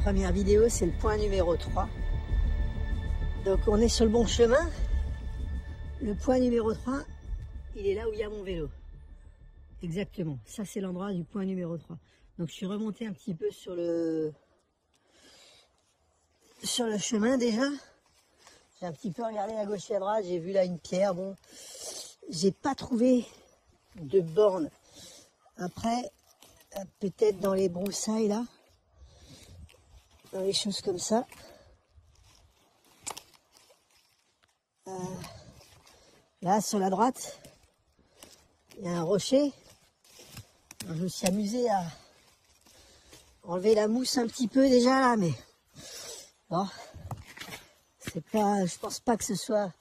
première vidéo, c'est le point numéro 3. Donc on est sur le bon chemin. Le point numéro 3, il est là où il y a mon vélo. Exactement, ça c'est l'endroit du point numéro 3. Donc je suis remonté un petit peu sur le chemin déjà. J'ai un petit peu regardé à gauche et à droite, j'ai vu là une pierre. Bon, j'ai pas trouvé de borne. Après, peut-être dans les broussailles là, dans les choses comme ça. Là sur la droite, il y a un rocher. Alors, je me suis amusé à enlever la mousse un petit peu déjà là, mais bon, c'est pas, je pense pas que ce soit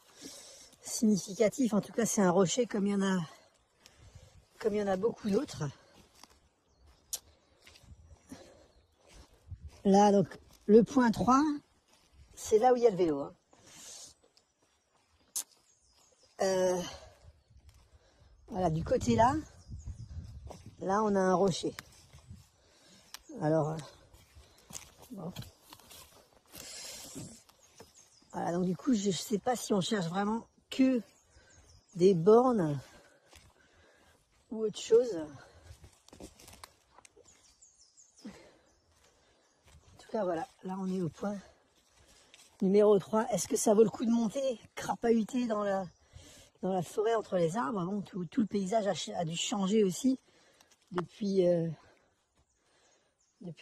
significatif. En tout cas, c'est un rocher comme il y en a beaucoup d'autres. Là, donc, le point 3, c'est là où il y a le vélo. Hein. Voilà, du côté là, on a un rocher. Alors, bon. Voilà, donc du coup, je ne sais pas si on cherche vraiment que des bornes ou autre chose. En tout cas, voilà, là on est au point numéro 3. Est-ce que ça vaut le coup de monter, crapahuter dans la forêt entre les arbres? Bon, tout le paysage a dû changer aussi depuis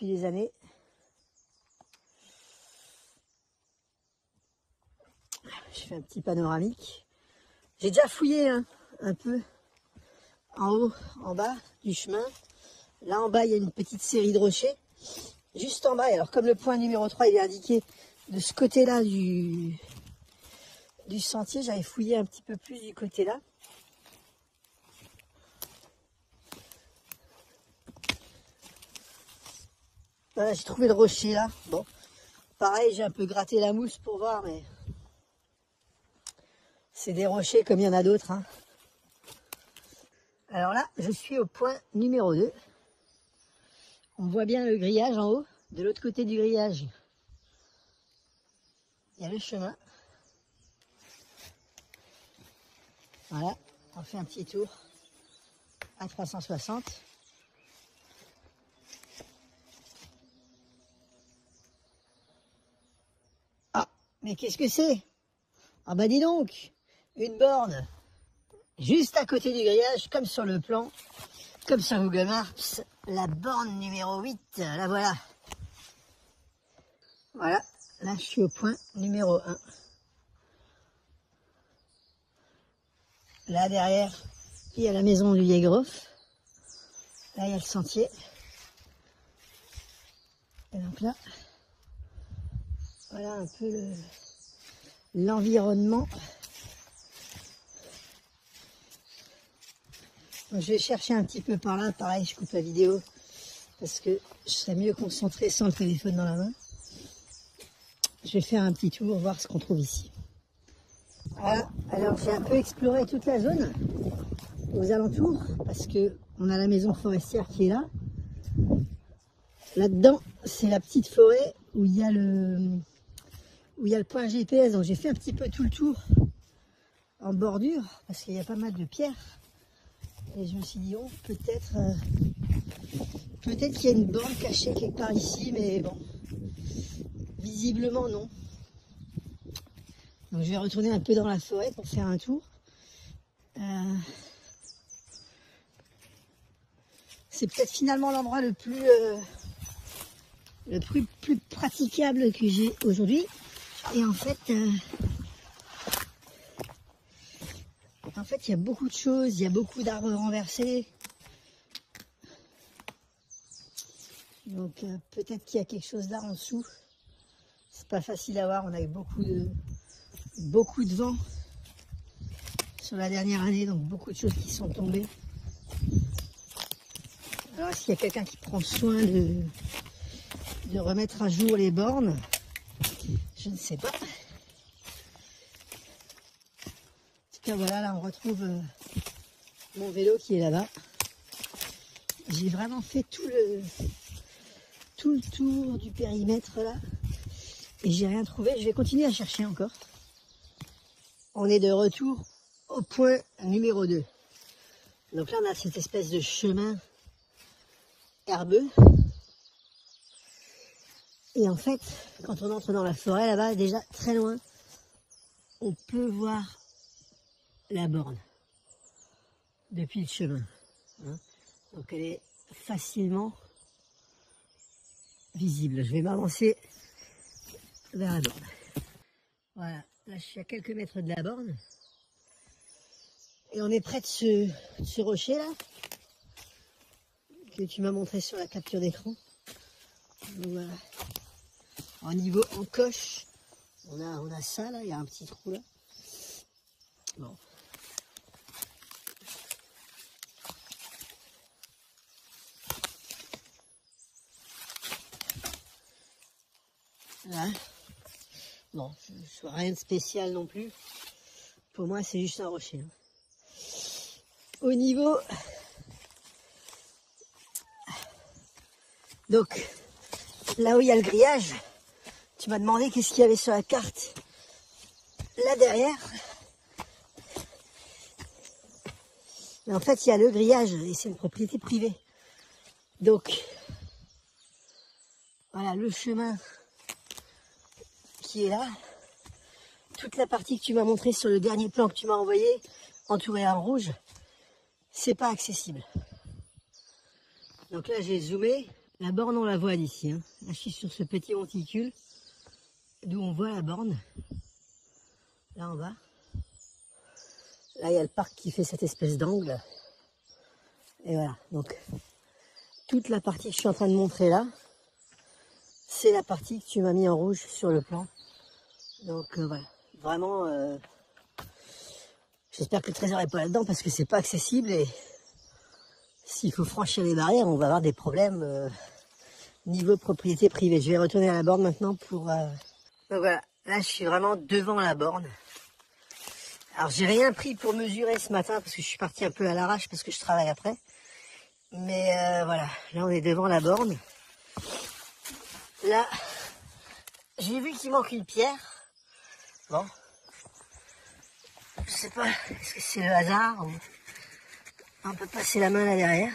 des années. Je fais un petit panoramique. J'ai déjà fouillé hein, un peu en haut, en bas du chemin. Là en bas, il y a une petite série de rochers. Juste en bas, alors comme le point numéro 3 il est indiqué de ce côté-là du sentier, j'avais fouillé un petit peu plus du côté là. Voilà, j'ai trouvé le rocher là. Bon, pareil, j'ai un peu gratté la mousse pour voir, mais c'est des rochers comme il y en a d'autres. Hein. Alors là, je suis au point numéro 2. On voit bien le grillage en haut. De l'autre côté du grillage, il y a le chemin. Voilà, on fait un petit tour à 360. Ah, mais qu'est-ce que c'est? Ah bah dis donc, une borne juste à côté du grillage, comme sur le plan, comme sur Google Maps, la borne numéro 8, la voilà. Voilà, là je suis au point numéro 1. Là derrière, il y a la maison du Yegroff. Là il y a le sentier. Et donc là, voilà un peu l'environnement. Donc, je vais chercher un petit peu par là, pareil je coupe la vidéo parce que je serais mieux concentré sans le téléphone dans la main. Je vais faire un petit tour, voir ce qu'on trouve ici. Voilà, alors j'ai un peu exploré toute la zone aux alentours parce que on a la maison forestière qui est là. Là-dedans, c'est la petite forêt où il y a le point GPS. Donc j'ai fait un petit peu tout le tour en bordure parce qu'il y a pas mal de pierres. Et je me suis dit, oh, peut-être qu'il y a une borne cachée quelque part ici, mais bon, visiblement non. Donc je vais retourner un peu dans la forêt pour faire un tour. C'est peut-être finalement l'endroit le plus praticable que j'ai aujourd'hui. Et en fait, il y a beaucoup de choses, il y a beaucoup d'arbres renversés. Donc peut-être qu'il y a quelque chose là en dessous. C'est pas facile à voir, on a eu beaucoup de vent sur la dernière année, donc beaucoup de choses qui sont tombées. Alors est-ce qu'il y a quelqu'un qui prend soin de remettre à jour les bornes? Je ne sais pas. En tout cas voilà, là on retrouve mon vélo qui est là-bas. J'ai vraiment fait tout tout le tour du périmètre là et j'ai rien trouvé. Je vais continuer à chercher encore. On est de retour au point numéro 2. Donc là on a cette espèce de chemin herbeux. Et en fait, quand on entre dans la forêt là-bas, déjà très loin, on peut voir la borne depuis le chemin. Hein. Donc elle est facilement visible. Je vais m'avancer vers la borne. Voilà, là je suis à quelques mètres de la borne. Et on est près de ce rocher là, que tu m'as montré sur la capture d'écran. Voilà. Au niveau encoche, on a ça là, il y a un petit trou là. Bon. Là. Bon, rien de spécial non plus. Pour moi, c'est juste un rocher. Hein. Au niveau... Donc, là où il y a le grillage, tu m'as demandé qu'est-ce qu'il y avait sur la carte. Là derrière, mais en fait, il y a le grillage et c'est une propriété privée. Donc, voilà le chemin qui est là. Toute la partie que tu m'as montré sur le dernier plan que tu m'as envoyé, entouré en rouge, c'est pas accessible. Donc là, j'ai zoomé. La borne, on la voit d'ici. Hein. Là, je suis sur ce petit monticule d'où on voit la borne. Là en bas. Là, il y a le parc qui fait cette espèce d'angle. Et voilà. Donc, toute la partie que je suis en train de montrer là, c'est la partie que tu m'as mis en rouge sur le plan. Donc, voilà. Vraiment, j'espère que le trésor n'est pas là-dedans parce que c'est pas accessible et s'il faut franchir les barrières, on va avoir des problèmes niveau propriété privée. Je vais retourner à la borne maintenant pour... Donc voilà, là je suis vraiment devant la borne. Alors j'ai rien pris pour mesurer ce matin parce que je suis parti un peu à l'arrache parce que je travaille après. Mais voilà, là on est devant la borne. Là, j'ai vu qu'il manque une pierre. Bon. Je sais pas, est-ce que c'est le hasard ou... On peut passer la main là derrière.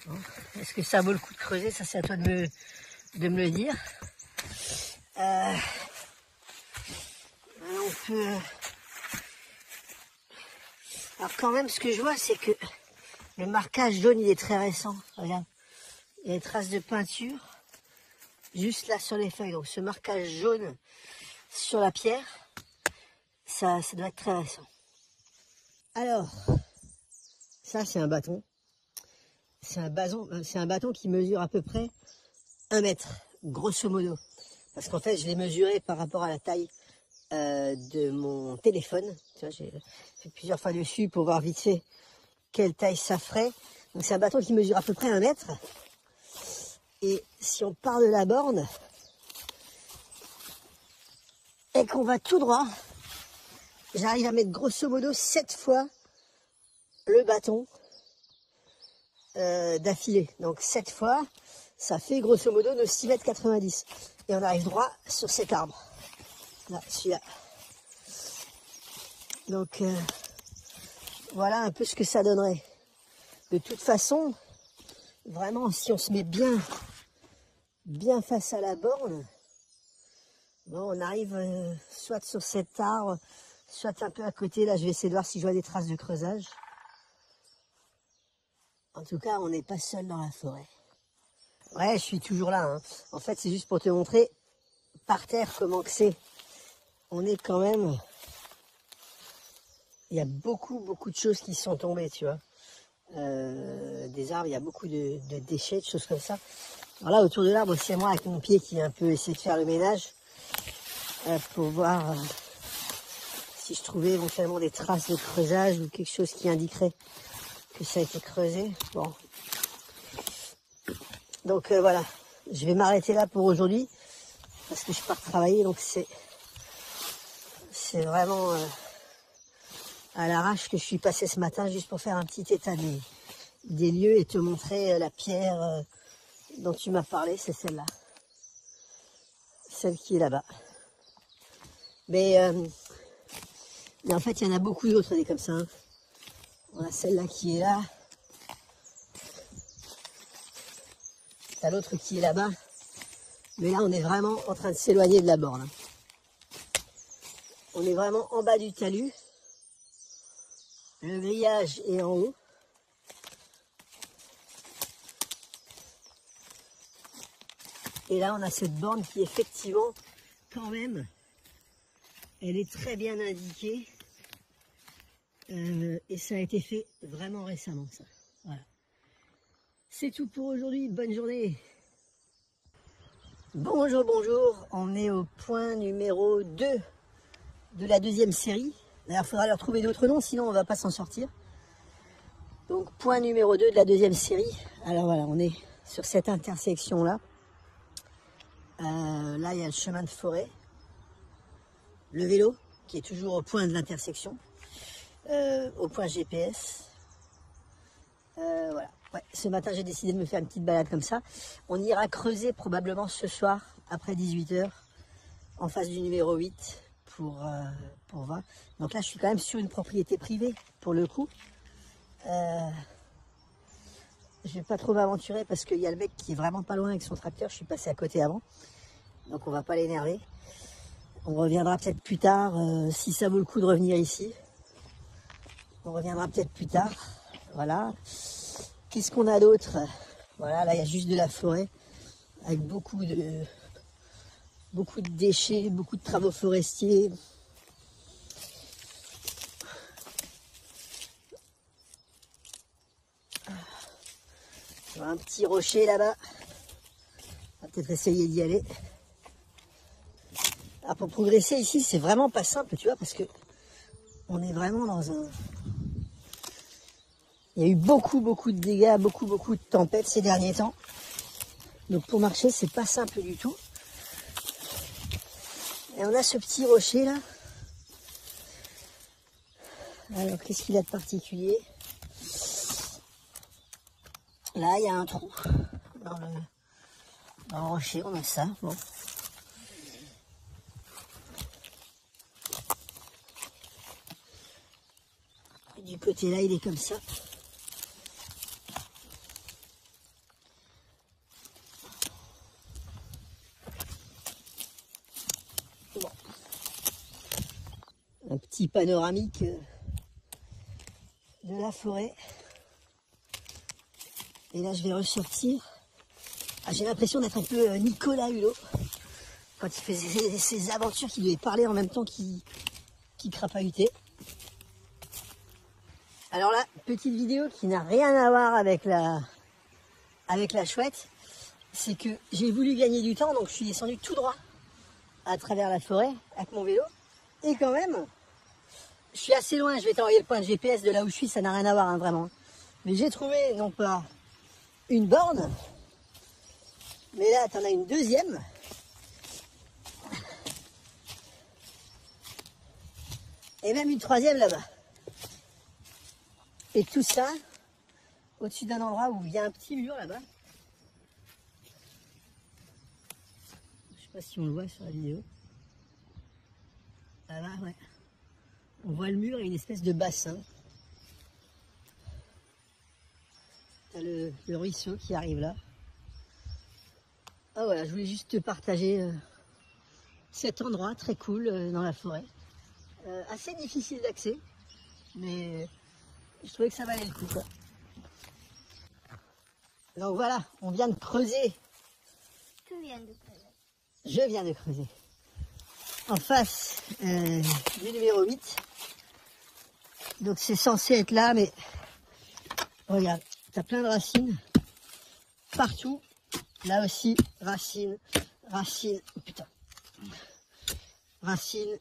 Bon. Est-ce que ça vaut le coup de creuser? Ça c'est à toi de me le dire. On peut... Alors quand même ce que je vois c'est que le marquage jaune il est très récent. Regarde. Il y a des traces de peinture juste là sur les feuilles. Donc ce marquage jaune sur la pierre, ça doit être très récent. Alors, ça c'est un bâton. C'est un bâton qui mesure à peu près 1 mètre, grosso modo. Parce qu'en fait, je l'ai mesuré par rapport à la taille de mon téléphone. Tu vois, j'ai fait plusieurs fois dessus pour voir vite fait quelle taille ça ferait. Donc c'est un bâton qui mesure à peu près 1 mètre. Et si on part de la borne et qu'on va tout droit, j'arrive à mettre grosso modo 7 fois le bâton d'affilée. Donc 7 fois, ça fait grosso modo de 6,90 m. Et on arrive droit sur cet arbre. Là, celui-là. Donc voilà un peu ce que ça donnerait. De toute façon, vraiment, si on se met bien face à la borne, bon, on arrive soit sur cet arbre, soit un peu à côté. Là, je vais essayer de voir si je vois des traces de creusage. En tout cas, on n'est pas seul dans la forêt. Ouais, je suis toujours là. Hein. En fait, c'est juste pour te montrer par terre comment que c'est. On est quand même... Il y a beaucoup de choses qui sont tombées, tu vois. Des arbres, il y a beaucoup de déchets, de choses comme ça. Alors là, autour de l'arbre, c'est moi avec mon pied qui ai un peu essayé de faire le ménage pour voir si je trouvais éventuellement des traces de creusage ou quelque chose qui indiquerait que ça a été creusé. Bon. Donc voilà, je vais m'arrêter là pour aujourd'hui parce que je pars travailler, donc c'est vraiment à l'arrache que je suis passé ce matin juste pour faire un petit état des lieux et te montrer la pierre dont tu m'as parlé, c'est celle-là. Celle qui est là-bas. Mais en fait, il y en a beaucoup d'autres des comme ça. Hein. On a celle-là qui est là. T'as l'autre qui est là-bas. Mais là, on est vraiment en train de s'éloigner de la borne. Hein. On est vraiment en bas du talus. Le grillage est en haut. Et là, on a cette borne qui, effectivement, quand même, elle est très bien indiquée. Et ça a été fait vraiment récemment, ça. Voilà. C'est tout pour aujourd'hui. Bonne journée. Bonjour, bonjour. On est au point numéro 2 de la deuxième série. D'ailleurs, il faudra leur trouver d'autres noms, sinon on ne va pas s'en sortir. Donc, point numéro 2 de la deuxième série. Alors voilà, on est sur cette intersection-là. Là, il y a le chemin de forêt. Le vélo, qui est toujours au point de l'intersection. Au point GPS. Voilà. Ouais, ce matin, j'ai décidé de me faire une petite balade comme ça. On ira creuser probablement ce soir, après 18 h, en face du numéro 8, pour voir. Donc là, je suis quand même sur une propriété privée, pour le coup. Je vais pas trop m'aventurer parce qu'il y a le mec qui est vraiment pas loin avec son tracteur. Je suis passé à côté avant. Donc on va pas l'énerver. On reviendra peut-être plus tard, si ça vaut le coup de revenir ici. On reviendra peut-être plus tard. Voilà. Qu'est-ce qu'on a d'autre? Voilà, là il y a juste de la forêt avec beaucoup de déchets, beaucoup de travaux forestiers. Il y a un petit rocher là-bas. On va peut-être essayer d'y aller. Alors pour progresser ici, c'est vraiment pas simple, tu vois, parce que on est vraiment dans un... Il y a eu beaucoup de dégâts, beaucoup de tempêtes ces derniers temps. Donc pour marcher, c'est pas simple du tout. Et on a ce petit rocher là. Alors qu'est-ce qu'il a de particulier? Là, il y a un trou. Dans le rocher, on a ça. Bon. Et du côté là, il est comme ça. Bon. Un petit panoramique de la forêt. Et là, je vais ressortir. Ah, j'ai l'impression d'être un peu Nicolas Hulot. Quand il faisait ses aventures, qu'il devait parler en même temps qu'il crapahutait. Alors là, petite vidéo qui n'a rien à voir avec la chouette. C'est que j'ai voulu gagner du temps, donc je suis descendu tout droit à travers la forêt avec mon vélo. Et quand même, je suis assez loin. Je vais t'envoyer le point de GPS de là où je suis, ça n'a rien à voir, hein, vraiment. Mais j'ai trouvé, non pas une borne, mais là, t'en as une deuxième. Et même une troisième là-bas. Et tout ça, au-dessus d'un endroit où il y a un petit mur là-bas. Je sais pas si on le voit sur la vidéo. Là-bas, ouais. On voit le mur et une espèce de bassin. T'as le ruisseau qui arrive là. Ah voilà, je voulais juste te partager cet endroit très cool dans la forêt. Assez difficile d'accès, mais je trouvais que ça valait le coup, quoi. Donc voilà, on vient de creuser. Tu viens de creuser. Je viens de creuser. En face du numéro 8. Donc c'est censé être là, mais regarde, t'as plein de racines. Partout. Là aussi, racines, racines, oh putain. Racines.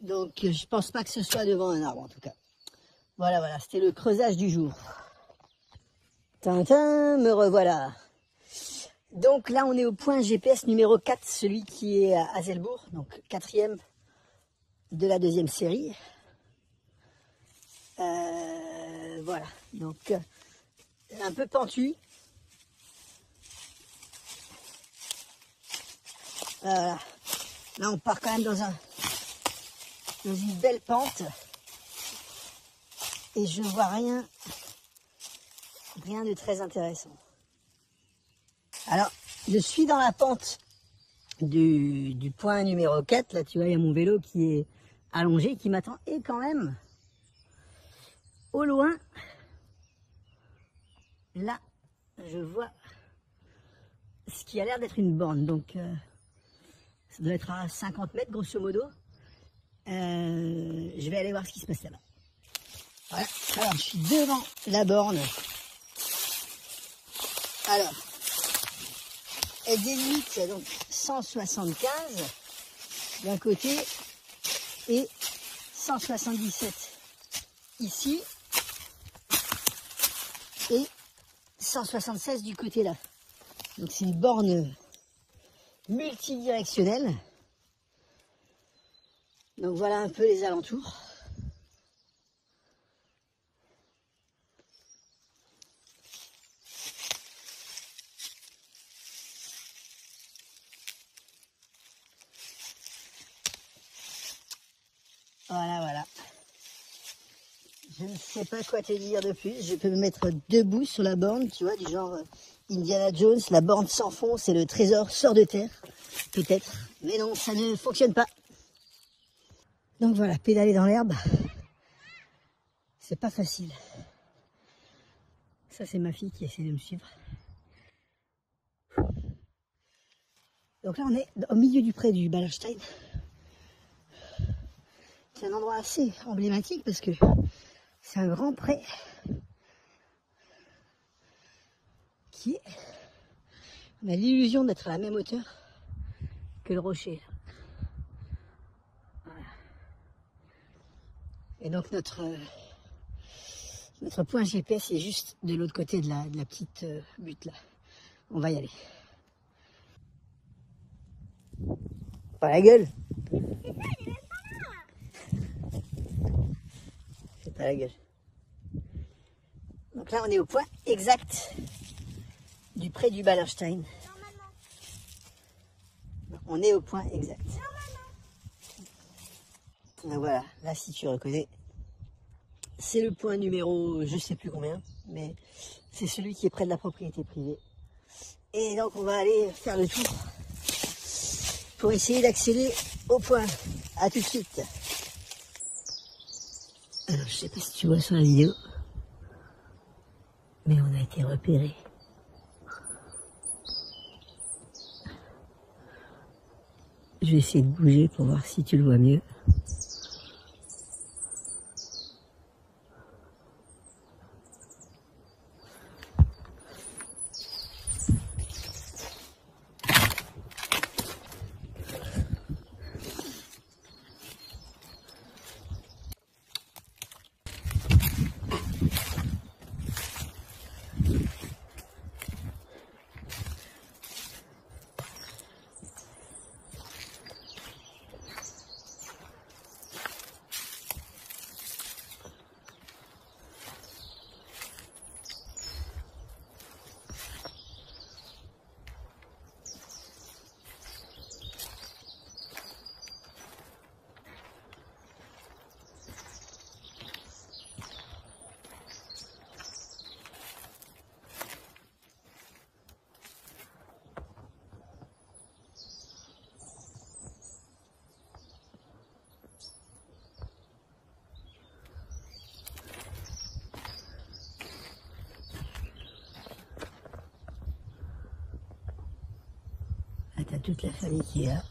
Donc je pense pas que ce soit devant un arbre en tout cas. Voilà, voilà, c'était le creusage du jour. Tintin, me revoilà. Donc là, on est au point GPS numéro 4, celui qui est à Azelbourg, donc 4e de la deuxième série. Voilà, donc un peu pentu, Voilà. Là, on part quand même dans une belle pente. Et je vois rien de très intéressant. Alors, je suis dans la pente du point numéro 4. Là, tu vois, il y a mon vélo qui est allongé, qui m'attend. Et quand même, au loin, là, je vois ce qui a l'air d'être une borne. Donc, ça doit être à 50 mètres, grosso modo. Je vais aller voir ce qui se passe là-bas. Voilà. Alors, je suis devant la borne. Alors, elle délimite donc 175 d'un côté et 177 ici et 176 du côté là. Donc c'est une borne multidirectionnelle. Donc voilà un peu les alentours. Voilà. Je ne sais pas quoi te dire de plus. Je peux me mettre debout sur la borne, tu vois, du genre Indiana Jones, la borne s'enfonce et le trésor sort de terre. Peut-être. Mais non, ça ne fonctionne pas. Donc voilà, pédaler dans l'herbe, c'est pas facile. Ça, c'est ma fille qui essaie de me suivre. Donc là, on est au milieu du pré du Ballerstein. C'est un endroit assez emblématique parce que c'est un grand pré qui on a l'illusion d'être à la même hauteur que le rocher. Voilà. Et donc notre point GPS est juste de l'autre côté de la petite butte là. On va y aller. Pas la gueule. C'est pas la gueule. Donc là, on est au point exact du pré du Ballerstein. On est au point exact. Donc voilà, là si tu reconnais, c'est le point numéro, je sais plus combien, mais c'est celui qui est près de la propriété privée. Et donc on va aller faire le tour pour essayer d'accéder au point. À tout de suite. Alors je sais pas si tu vois sur la vidéo, mais on a été repéré. Je vais essayer de bouger pour voir si tu le vois mieux. Là, t'as toute la famille qui est là.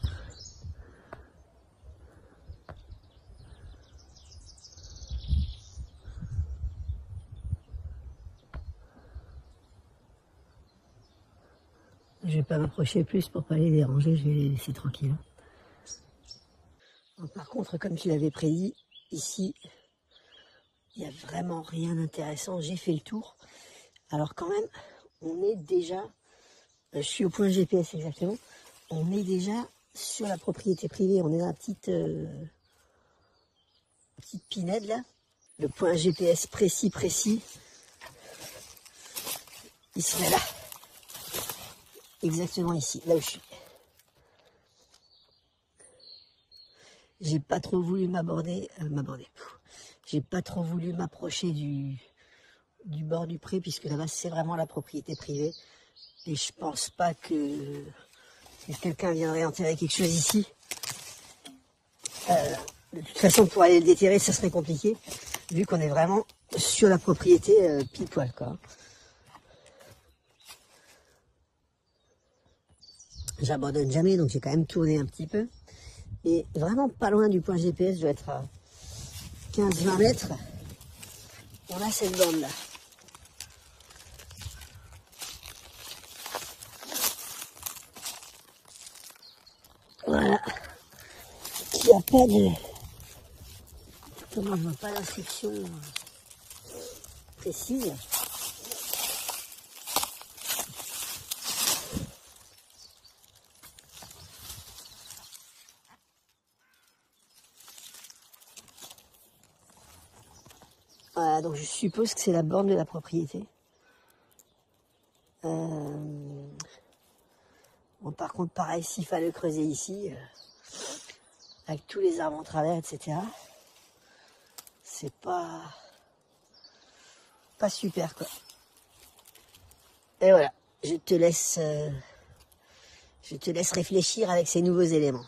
Je vais pas m'approcher plus pour pas les déranger, je vais les laisser tranquilles. Donc, par contre, comme tu l'avais prédit, ici, il n'y a vraiment rien d'intéressant. J'ai fait le tour. Alors quand même, on est déjà, je suis au point GPS exactement, on est déjà sur la propriété privée. On est dans la petite pinède là. Le point GPS précis, il serait là. Exactement ici, là où je suis. j'ai pas trop voulu j'ai pas trop voulu m'approcher du bord du pré, puisque là-bas c'est vraiment la propriété privée. Et je pense pas que quelqu'un viendrait enterrer quelque chose ici. De toute façon, pour aller le déterrer, ça serait compliqué, vu qu'on est vraiment sur la propriété pile poil, quoi. J'abandonne jamais, donc j'ai quand même tourné un petit peu. Et vraiment pas loin du point GPS, je dois être à 15-20 mètres. On a cette borne là. Voilà. Il n'y a pas de... Comment je vois pas l'instruction précise. Voilà, donc je suppose que c'est la borne de la propriété. Bon, par contre, pareil, s'il fallait creuser ici, avec tous les arbres en travers, etc., c'est pas super, quoi. Et voilà, je te laisse réfléchir avec ces nouveaux éléments.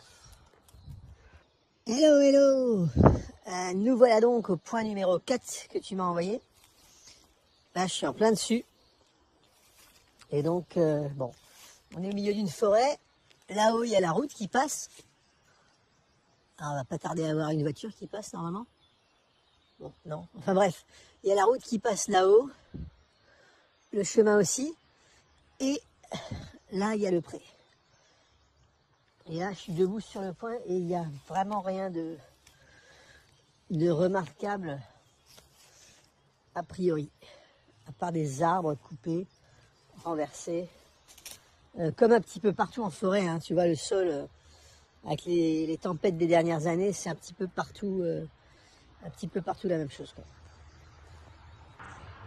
Hello, hello. Nous voilà donc au point numéro 4 que tu m'as envoyé. Là, je suis en plein dessus. Et donc, bon, on est au milieu d'une forêt. Là-haut, il y a la route qui passe. Alors, on va pas tarder à avoir une voiture qui passe, normalement. Bon, non. Enfin bref, il y a la route qui passe là-haut. Le chemin aussi. Et là, il y a le pré. Et là, je suis debout sur le point et il n'y a vraiment rien de remarquable a priori, à part des arbres coupés, renversés, comme un petit peu partout en forêt, hein, tu vois le sol, avec les tempêtes des dernières années, c'est un petit peu partout la même chose, quoi.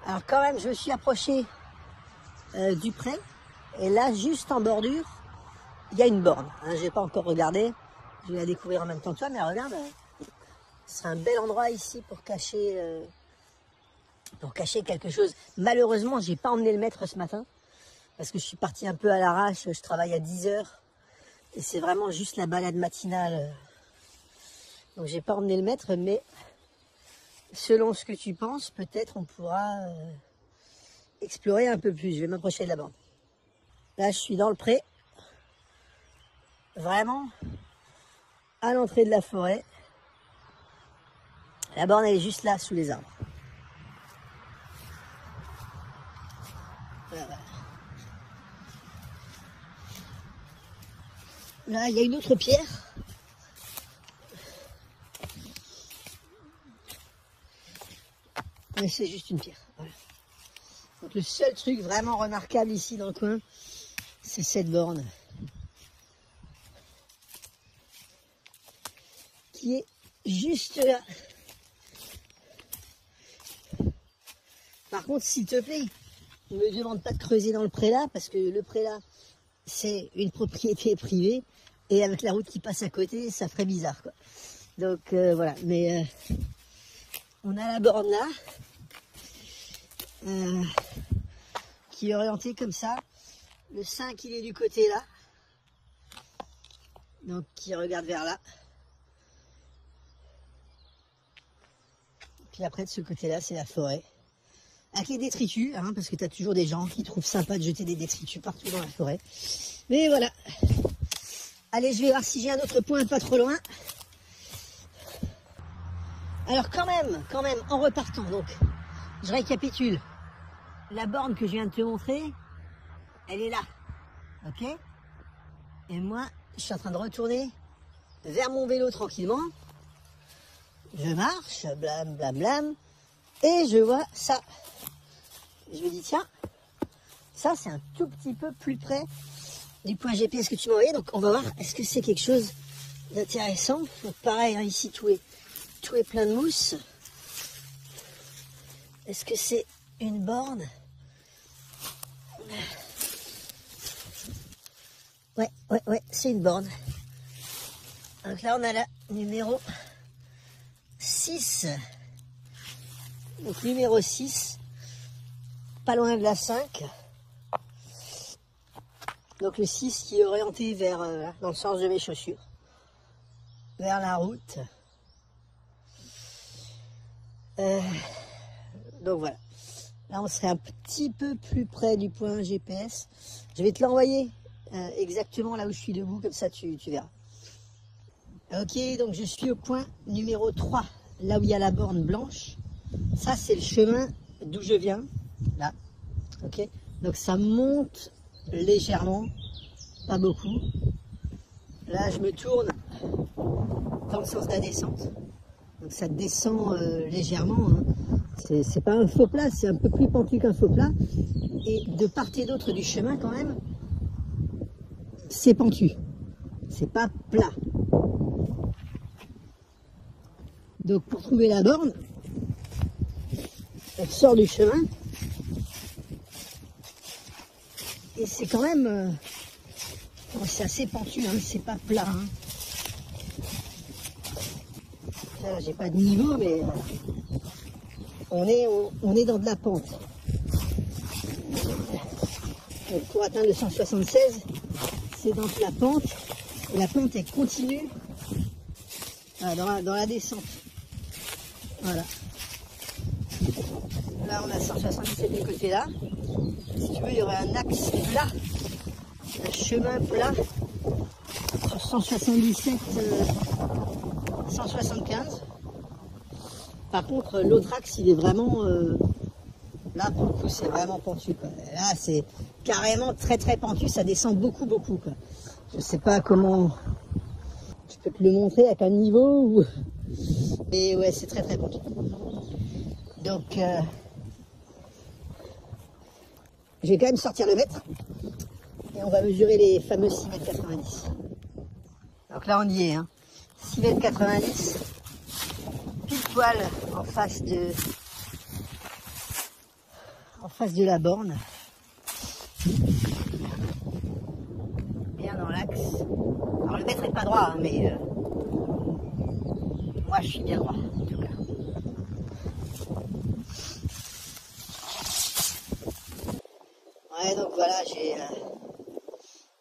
Alors quand même, je me suis approché du pré, et là, juste en bordure, il y a une borne, hein, je n'ai pas encore regardé, je vais la découvrir en même temps que toi, mais regarde, ce serait un bel endroit ici pour cacher quelque chose. Malheureusement, j'ai pas emmené le maître ce matin, parce que je suis parti un peu à l'arrache, je travaille à 10 heures, et c'est vraiment juste la balade matinale. Donc j'ai pas emmené le maître, mais selon ce que tu penses, peut-être on pourra explorer un peu plus. Je vais m'approcher de la borne. Là, je suis dans le pré, vraiment à l'entrée de la forêt. La borne, elle est juste là, sous les arbres. Voilà, voilà. Là, il y a une autre pierre. Mais c'est juste une pierre. Voilà. Donc le seul truc vraiment remarquable ici dans le coin, c'est cette borne. Qui est juste là. Par contre, s'il te plaît, ne me demande pas de creuser dans le prélat, parce que le prélat, c'est une propriété privée, et avec la route qui passe à côté, ça ferait bizarre, quoi. Donc voilà, mais on a la borne là, qui est orientée comme ça. Le 5, il est du côté là, donc qui regarde vers là. Puis après, de ce côté-là, c'est la forêt. Avec les détritus, hein, parce que tu as toujours des gens qui trouvent sympa de jeter des détritus partout dans la forêt. Mais voilà. Allez, je vais voir si j'ai un autre point pas trop loin. Alors quand même, en repartant, donc, je récapitule. La borne que je viens de te montrer, elle est là. Ok? Et moi, je suis en train de retourner vers mon vélo tranquillement. Je marche, blam, blam, blam. Et je vois ça. Je me dis, tiens, ça c'est un tout petit peu plus près du point GPS que tu m'as envoyé. Donc on va voir, est-ce que c'est quelque chose d'intéressant. Donc pareil, hein, ici tout est plein de mousse. Est-ce que c'est une borne? Ouais, c'est une borne. Donc là on a numéro 6. Donc numéro 6, pas loin de la 5. Donc le 6 qui est orienté vers, dans le sens de mes chaussures, vers la route. Donc voilà. Là on serait un petit peu plus près du point GPS. Je vais te l'envoyer exactement là où je suis debout, comme ça tu verras. Ok, donc je suis au point numéro 3, là où il y a la borne blanche. Ça c'est le chemin d'où je viens, là. Ok, donc ça monte légèrement, pas beaucoup. Là je me tourne dans le sens de la descente, donc ça descend légèrement, hein. C'est pas un faux plat, c'est un peu plus pentu qu'un faux plat, et de part et d'autre du chemin quand même c'est pentu, c'est pas plat. Donc pour trouver la borne, on sort du chemin et c'est quand même bon, c'est assez pentu, hein, c'est pas plat, hein. J'ai pas de niveau, mais on est dans de la pente. Donc pour atteindre le 176, c'est dans de la pente, et la pente est continue dans la descente. Voilà. Là on a 177 du côté là. Si tu veux, il y aurait un axe plat, un chemin plat sur 177, 175. Par contre, l'autre axe, il est vraiment... là, pour le coup, c'est vraiment pentu, quoi. Là, c'est carrément très très pentu, ça descend beaucoup, quoi. Je sais pas comment... Je peux te le montrer à quel niveau ou... Mais ouais, c'est très très pentu. Donc, je vais quand même sortir le mètre. Et on va mesurer les fameux 6,90 m. Donc là, on y est, hein. 6,90 m. Pile poil en face de la borne, bien dans l'axe. Alors le mètre n'est pas droit, hein, mais moi je suis bien droit en tout cas. Ouais, donc voilà,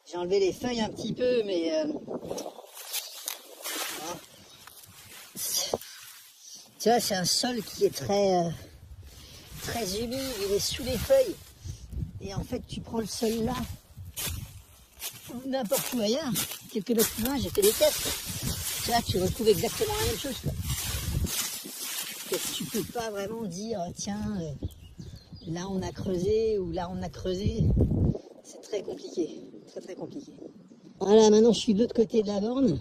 j'ai enlevé les feuilles un petit peu, mais tu vois, c'est un sol qui est très humide, il est sous les feuilles. Et en fait, tu prends le sol là, ou n'importe où ailleurs, quelques mètres plus loin, j'ai fait des tests. Tu vois, tu retrouves exactement la même chose, quoi. Que tu peux pas vraiment dire, tiens, là on a creusé, ou là on a creusé. C'est très compliqué, très très compliqué. Voilà, maintenant je suis de l'autre côté de la borne.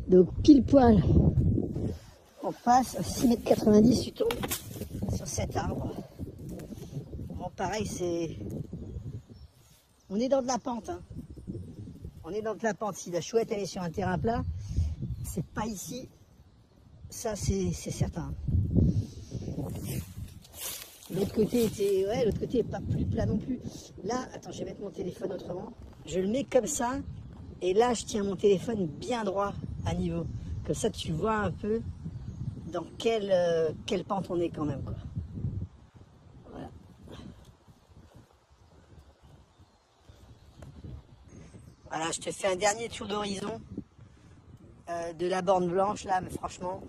Donc pile poil, en face, à 6,90 m, tu tombes sur cet arbre. Bon, pareil, c'est... On est dans de la pente, hein. On est dans de la pente. Si la chouette elle est sur un terrain plat, c'est pas ici. Ça, c'est certain. L'autre côté était... Ouais, l'autre côté est pas plus plat non plus. Là, attends, je vais mettre mon téléphone autrement. Je le mets comme ça. Et là, je tiens mon téléphone bien droit à niveau. Comme ça, tu vois un peu dans quelle pente on est quand même, quoi. Voilà. Voilà, je te fais un dernier tour d'horizon de la borne blanche, là, mais franchement,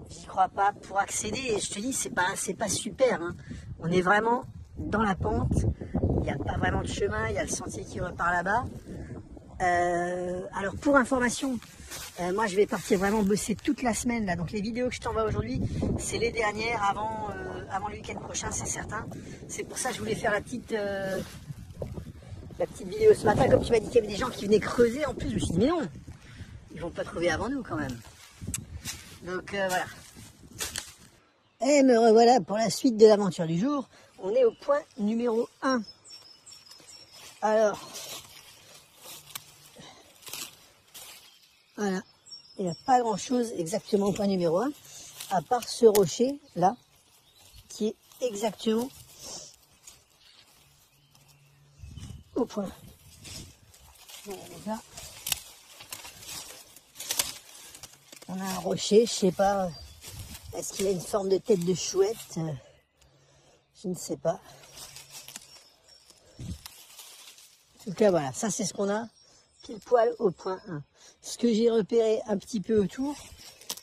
j'y crois pas. Pour accéder, et je te dis, c'est pas super, hein. On est vraiment dans la pente. Il n'y a pas vraiment de chemin, il y a le sentier qui repart là-bas. Alors pour information, moi je vais partir vraiment bosser toute la semaine là, donc les vidéos que je t'envoie aujourd'hui, c'est les dernières avant le week-end prochain, c'est certain. C'est pour ça que je voulais faire la petite vidéo ce matin, comme tu m'as dit qu'il y avait des gens qui venaient creuser en plus, je me suis dit mais non, ils vont pas trouver avant nous quand même. Donc voilà. Et me revoilà pour la suite de l'aventure du jour. On est au point numéro 1. Alors, voilà, il n'y a pas grand chose exactement au point numéro 1, à part ce rocher là, qui est exactement au point. Voilà, donc là, On a un rocher, je sais pas, est-ce qu'il a une forme de tête de chouette? Je ne sais pas. En tout cas, voilà, ça c'est ce qu'on a pile poil au point 1. Ce que j'ai repéré un petit peu autour,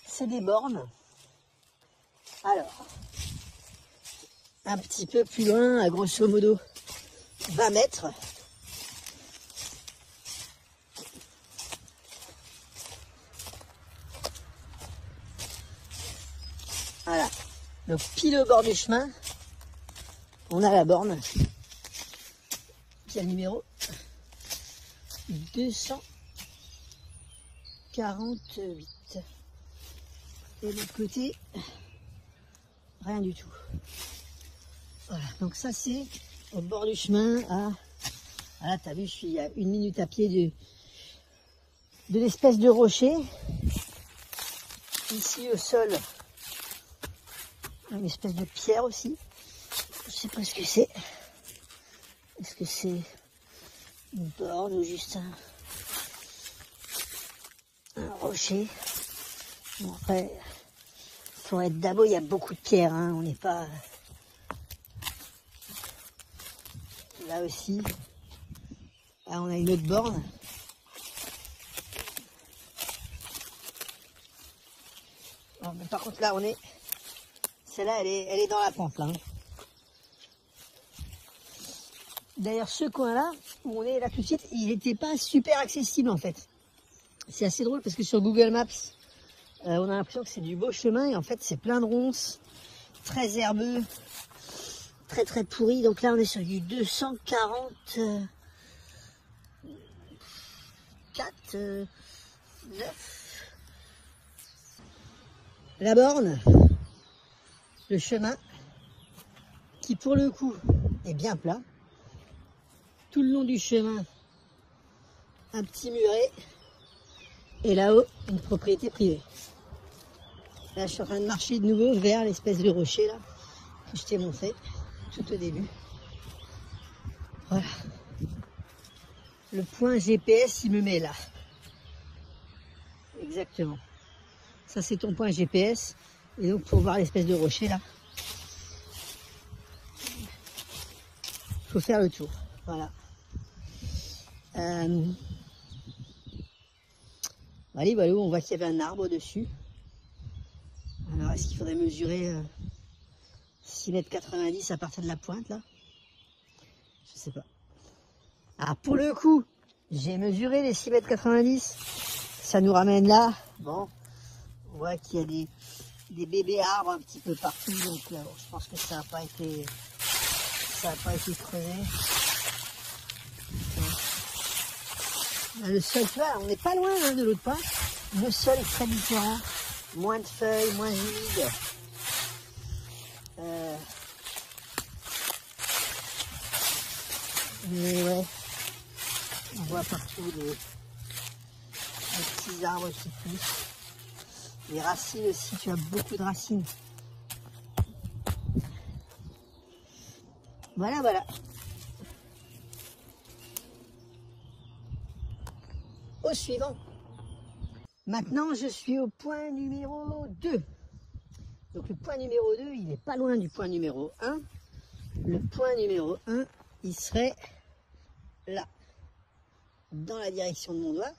c'est des bornes. Alors, un petit peu plus loin, à grosso modo 20 mètres. Voilà, donc pile au bord du chemin, on a la borne, qui a le numéro 248. Et de l'autre côté, rien du tout. Voilà, donc ça c'est au bord du chemin à... Voilà, t'as vu, je suis à 1 minute à pied de l'espèce de rocher. Ici au sol, une espèce de pierre aussi. Je sais pas ce que c'est. Est-ce que c'est une borne ou juste un rocher? Bon, après, forêt de Dabo, il y a beaucoup de pierres, hein. On n'est pas... Là aussi, là on a une autre borne. Bon, mais par contre là on est... Celle-là elle est dans la pente là. Hein. D'ailleurs ce coin-là, où on est là tout de suite, il n'était pas super accessible en fait. C'est assez drôle parce que sur Google Maps, on a l'impression que c'est du beau chemin et en fait c'est plein de ronces, très herbeux, très très pourri. Donc là on est sur du 249. La borne, le chemin, qui pour le coup est bien plat. Tout le long du chemin, un petit muret. Et là-haut, une propriété privée. Là, je suis en train de marcher de nouveau vers l'espèce de rocher là que je t'ai montré tout au début. Voilà. Le point GPS, il me met là. Exactement. Ça, c'est ton point GPS. Et donc, pour voir l'espèce de rocher là, il faut faire le tour. Voilà. Allez, voilà, on voit qu'il y avait un arbre dessus. Alors, est-ce qu'il faudrait mesurer 6,90 m à partir de la pointe, là? Je sais pas. Ah, pour le coup, j'ai mesuré les 6,90 m. Ça nous ramène là. Bon, on voit qu'il y a des bébés arbres un petit peu partout. Donc, je pense que ça n'a pas été creusé. Le sol, tu vois, on n'est pas loin hein, de l'autre part. Le sol est très différent. Moins de feuilles, moins humide. Mais ouais, on voit partout des petits arbres qui poussent. Les racines aussi, tu as beaucoup de racines. Voilà, voilà. Au suivant. Maintenant, je suis au point numéro 2. Donc le point numéro 2, il n'est pas loin du point numéro 1. Le point numéro 1, il serait là, dans la direction de mon doigt,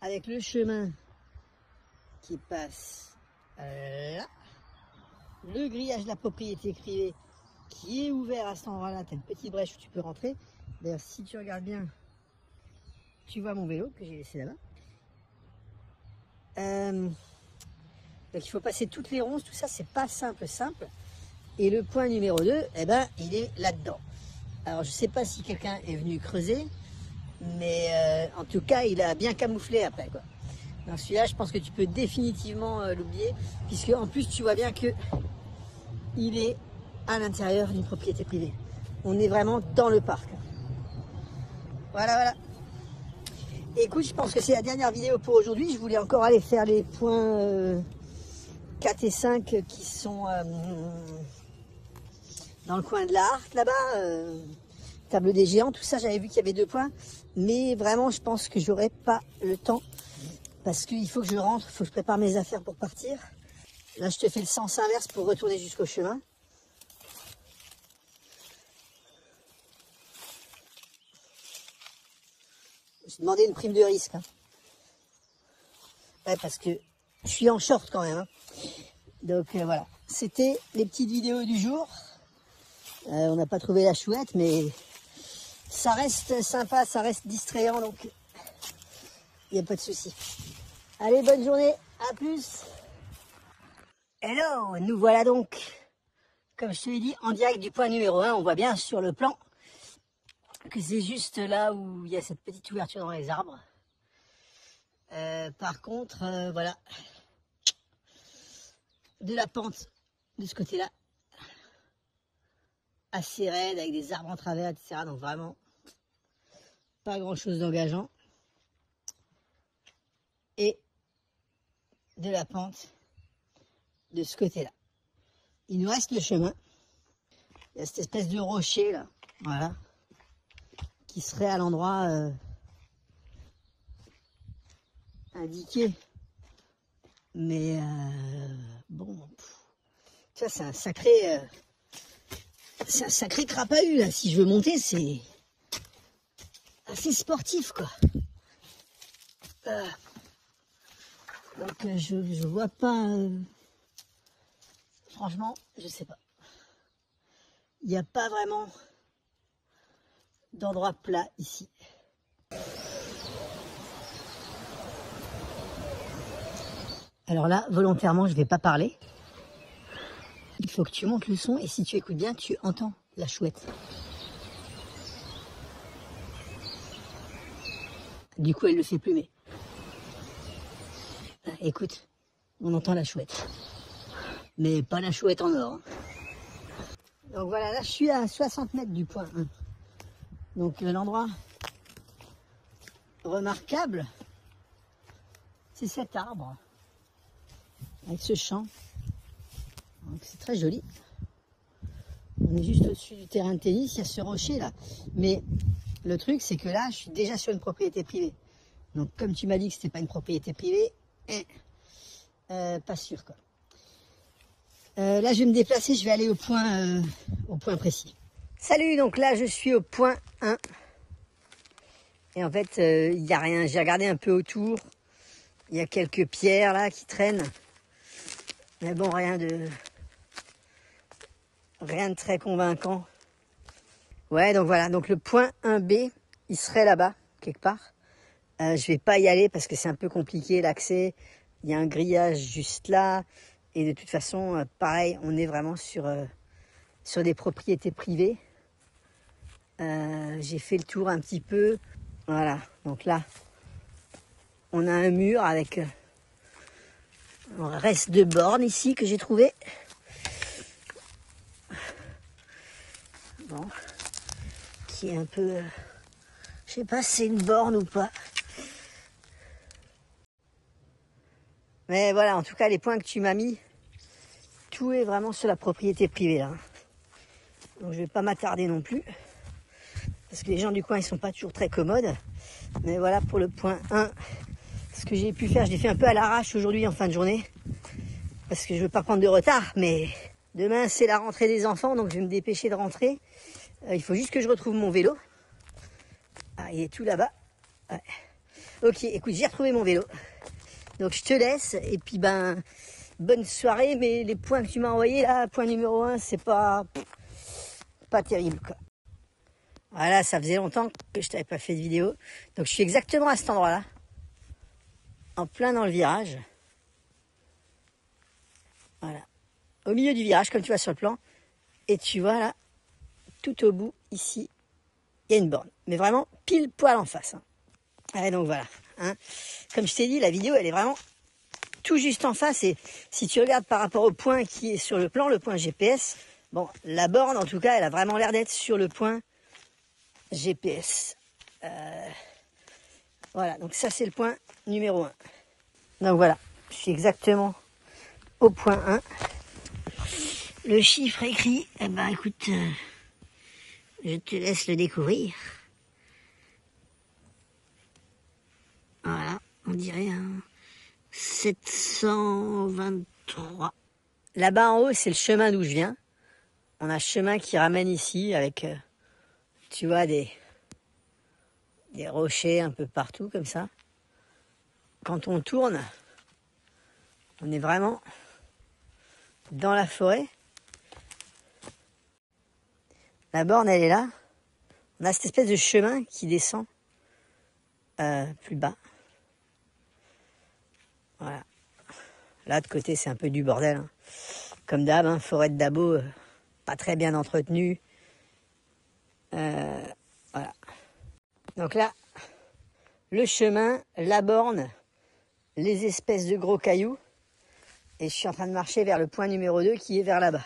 avec le chemin qui passe là, le grillage de la propriété privée qui est ouvert à cet endroit-là, tu as une petite brèche où tu peux rentrer. D'ailleurs, si tu regardes bien, tu vois mon vélo que j'ai laissé là-bas. Donc il faut passer toutes les ronces, tout ça, c'est pas simple. Et le point numéro 2, eh ben, il est là-dedans. Alors je sais pas si quelqu'un est venu creuser, mais en tout cas, il a bien camouflé après, quoi. Donc celui-là, je pense que tu peux définitivement l'oublier, puisque en plus, tu vois bien que il est à l'intérieur d'une propriété privée. On est vraiment dans le parc. Voilà, voilà. Écoute, je pense que c'est la dernière vidéo pour aujourd'hui. Je voulais encore aller faire les points 4 et 5 qui sont dans le coin de l'Arc, là-bas. Table des géants, tout ça, j'avais vu qu'il y avait 2 points. Mais vraiment, je pense que j'aurai pas le temps Parce qu'il faut que je rentre, il faut que je prépare mes affaires pour partir. Là, je te fais le sens inverse pour retourner jusqu'au chemin. J'ai demandé une prime de risque. Hein. Ouais, parce que je suis en short quand même. Hein. Donc voilà, c'était les petites vidéos du jour. On n'a pas trouvé la chouette, mais ça reste sympa, ça reste distrayant, donc il n'y a pas de souci. Allez, bonne journée, à plus. Hello, nous voilà donc, comme je te l'ai dit, en direct du point numéro 1. On voit bien sur le plan que c'est juste là où il y a cette petite ouverture dans les arbres. Par contre, voilà, de la pente de ce côté-là, assez raide, avec des arbres en travers, etc. Donc vraiment, pas grand-chose d'engageant. Et de la pente de ce côté-là. Il nous reste le chemin. Il y a cette espèce de rocher là, voilà, qui serait à l'endroit indiqué. Mais bon, ça c'est un sacré crapahut là. Si je veux monter, c'est assez sportif quoi. Donc je vois pas. Franchement, je sais pas. Il n'y a pas vraiment d'endroit plat ici. Alors là, volontairement, je ne vais pas parler. Il faut que tu montes le son et si tu écoutes bien, tu entends la chouette. Du coup, elle le fait plumer. Écoute, on entend la chouette. Mais pas la chouette en or. Donc voilà, là je suis à 60 mètres du point 1. Donc l'endroit remarquable, c'est cet arbre. Avec ce champ. C'est très joli. On est juste au-dessus du terrain de tennis, il y a ce rocher là. Mais le truc c'est que là, je suis déjà sur une propriété privée. Donc comme tu m'as dit que c'était pas une propriété privée, pas sûr quoi. Là, je vais me déplacer, je vais aller au point précis. Salut, donc là, je suis au point 1. Et en fait, il n'y a rien. J'ai regardé un peu autour. Il y a quelques pierres là qui traînent. Mais bon, rien de très convaincant. Ouais, donc voilà. Donc le point 1B, il serait là-bas, quelque part. Je vais pas y aller parce que c'est un peu compliqué l'accès. Il y a un grillage juste là. Et de toute façon, pareil, on est vraiment sur des propriétés privées. J'ai fait le tour un petit peu. Voilà, donc là, on a un mur avec un reste de borne ici que j'ai trouvé. Bon, qui est un peu... je sais pas si c'est une borne ou pas. Mais voilà, en tout cas, les points que tu m'as mis, tout est vraiment sur la propriété privée là. Donc je vais pas m'attarder non plus. Parce que les gens du coin, ils sont pas toujours très commodes. Mais voilà pour le point 1. Ce que j'ai pu faire, je l'ai fait un peu à l'arrache aujourd'hui en fin de journée. Parce que je veux pas prendre de retard. Mais demain, c'est la rentrée des enfants. Donc je vais me dépêcher de rentrer. Il faut juste que je retrouve mon vélo. Ah, il est tout là-bas. Ouais. Ok, écoute, j'ai retrouvé mon vélo. Donc je te laisse. Et puis ben, bonne soirée. Mais les points que tu m'as envoyés là, point numéro 1, c'est pas terrible quoi. Voilà, ça faisait longtemps que je t'avais pas fait de vidéo. Donc je suis exactement à cet endroit-là. En plein dans le virage. Voilà. Au milieu du virage, comme tu vois sur le plan. Et tu vois là, tout au bout, ici, il y a une borne. Mais vraiment pile poil en face. Hein. Ouais, donc voilà. Hein. Comme je t'ai dit, la vidéo, elle est vraiment tout juste en face. Et si tu regardes par rapport au point qui est sur le plan, le point GPS, bon, la borne, en tout cas, elle a vraiment l'air d'être sur le point GPS. Voilà, donc ça c'est le point numéro 1. Donc voilà, je suis exactement au point 1. Le chiffre écrit, eh ben écoute, je te laisse le découvrir. Voilà, on dirait 723. Là-bas en haut, c'est le chemin d'où je viens. On a un chemin qui ramène ici avec, tu vois, des rochers un peu partout comme ça. Quand on tourne, on est vraiment dans la forêt. La borne, elle est là. On a cette espèce de chemin qui descend plus bas. Voilà. Là, de côté, c'est un peu du bordel. Hein. Comme d'hab, hein, forêt de Dabo, pas très bien entretenue. Voilà. Donc là, le chemin, la borne, les espèces de gros cailloux. Et je suis en train de marcher vers le point numéro 2 qui est vers là-bas.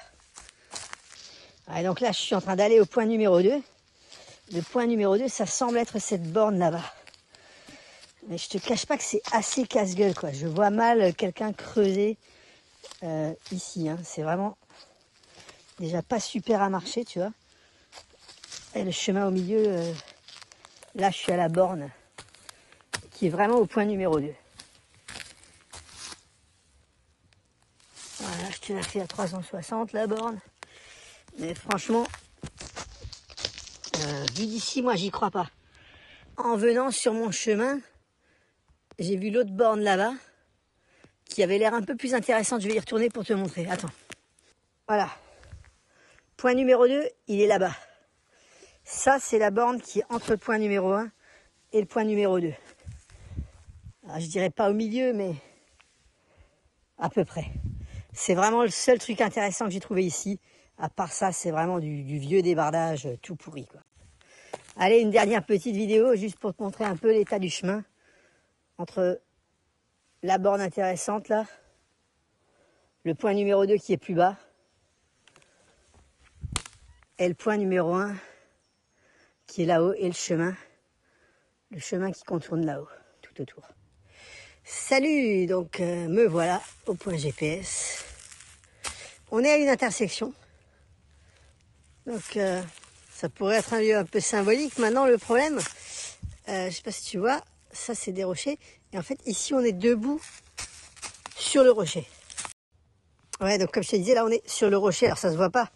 Et donc là, je suis en train d'aller au point numéro 2. Le point numéro 2, ça semble être cette borne là-bas. Mais je te cache pas que c'est assez casse-gueule, quoi. Je vois mal quelqu'un creuser ici. Hein. C'est vraiment déjà pas super à marcher, tu vois. Et le chemin au milieu, là, je suis à la borne qui est vraiment au point numéro 2. Voilà, je te la fais à 360, la borne. Mais franchement, vu d'ici, moi, j'y crois pas. En venant sur mon chemin, j'ai vu l'autre borne là-bas, qui avait l'air un peu plus intéressante. Je vais y retourner pour te montrer. Attends. Voilà. Point numéro 2, il est là-bas. Ça, c'est la borne qui est entre le point numéro 1 et le point numéro 2. Alors, je dirais pas au milieu, mais à peu près. C'est vraiment le seul truc intéressant que j'ai trouvé ici. À part ça, c'est vraiment du vieux débardage tout pourri, quoi. Allez, une dernière petite vidéo, juste pour te montrer un peu l'état du chemin. Entre la borne intéressante, là, le point numéro 2 qui est plus bas, et le point numéro 1 qui est là-haut, et le chemin qui contourne là-haut, tout autour. Salut, donc me voilà au point GPS. On est à une intersection. Donc ça pourrait être un lieu un peu symbolique. Maintenant, le problème, je sais pas si tu vois, ça c'est des rochers. Et en fait, ici, on est debout sur le rocher. Ouais, donc comme je te disais, là, on est sur le rocher. Alors ça se voit pas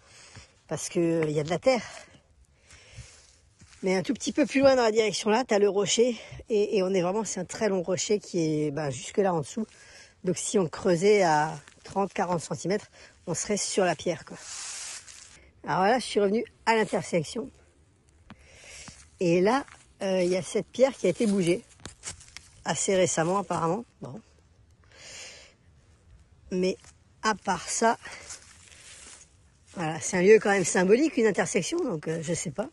parce qu'il y a de la terre. Mais un tout petit peu plus loin dans la direction là, tu as le rocher. Et on est vraiment, c'est un très long rocher qui est jusque là en dessous. Donc si on creusait à 30-40 cm, on serait sur la pierre, quoi. Alors là, je suis revenu à l'intersection. Et là, il y a cette pierre qui a été bougée. Assez récemment, apparemment. Bon. Mais à part ça, voilà, c'est un lieu quand même symbolique, une intersection. Donc je sais pas.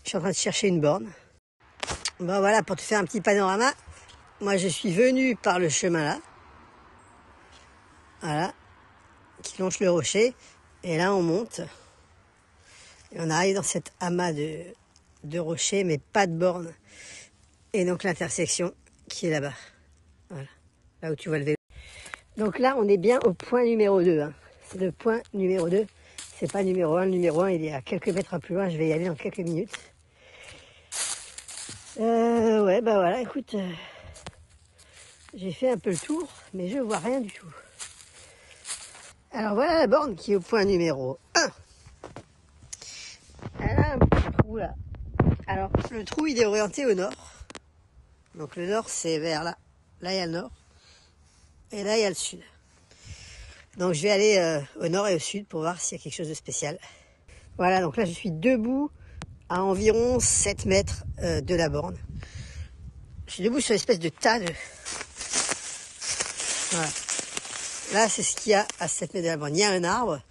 Je suis en train de chercher une borne. Bon voilà, pour te faire un petit panorama. Moi, je suis venu par le chemin là. Voilà. Qui longe le rocher. Et là, on monte. Et on arrive dans cet amas de rochers, mais pas de borne. Et donc l'intersection qui est là-bas. Voilà. Là où tu vois le vélo. Donc là, on est bien au point numéro 2. Hein. C'est le point numéro 2. C'est pas numéro 1. Le numéro 1, il est à quelques mètres plus loin. Je vais y aller dans quelques minutes. Ouais, bah voilà, écoute. J'ai fait un peu le tour, mais je vois rien du tout. Alors voilà la borne qui est au point numéro 1. Elle a un petit trou là. Alors le trou il est orienté au nord. Donc le nord c'est vers là. Là il y a le nord. Et là il y a le sud. Donc je vais aller au nord et au sud pour voir s'il y a quelque chose de spécial. Voilà, donc là je suis debout à environ 7 mètres de la borne. Je suis debout sur une espèce de tas de... Voilà. Là, c'est ce qu'il y a à 7 mètres de la borne. Il y a un arbre,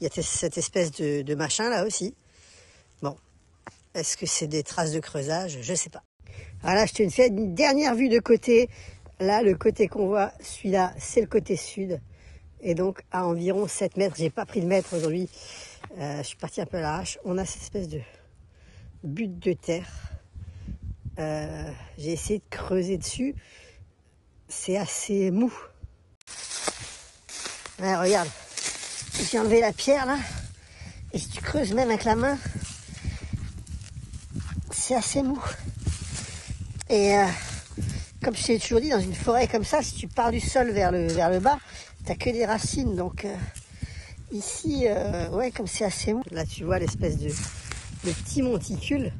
il y a cette espèce de machin là aussi. Bon, est-ce que c'est des traces de creusage? Je sais pas. Voilà, je te fais une dernière vue de côté. Là, le côté qu'on voit, celui-là, c'est le côté sud. Et donc, à environ 7 mètres, j'ai pas pris le mètre aujourd'hui. Je suis parti un peu à l'arrache. On a cette espèce de butte de terre. J'ai essayé de creuser dessus. C'est assez mou. Ouais, regarde. J'ai enlevé la pierre là. Et si tu creuses même avec la main, c'est assez mou. Et comme je t'ai toujours dit, dans une forêt comme ça, si tu pars du sol vers le bas, t'as que des racines. Donc ici, ouais, comme c'est assez mou, là tu vois l'espèce de petit monticule.